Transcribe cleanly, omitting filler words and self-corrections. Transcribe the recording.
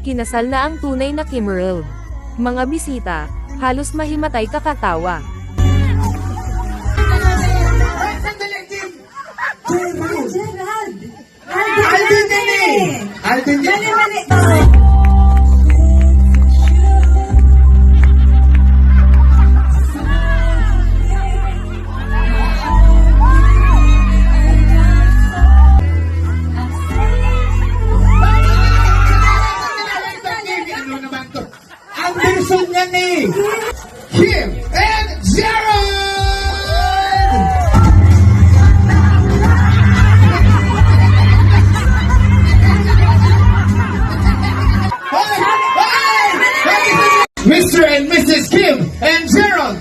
Kinasal na ang tunay na Kim Earl. Mga bisita, halos mahimatay kakatawa. Alden din eh! Alden din! Ang version niya ni Kim and Gerald! Mr. and Mrs. Kim and Gerald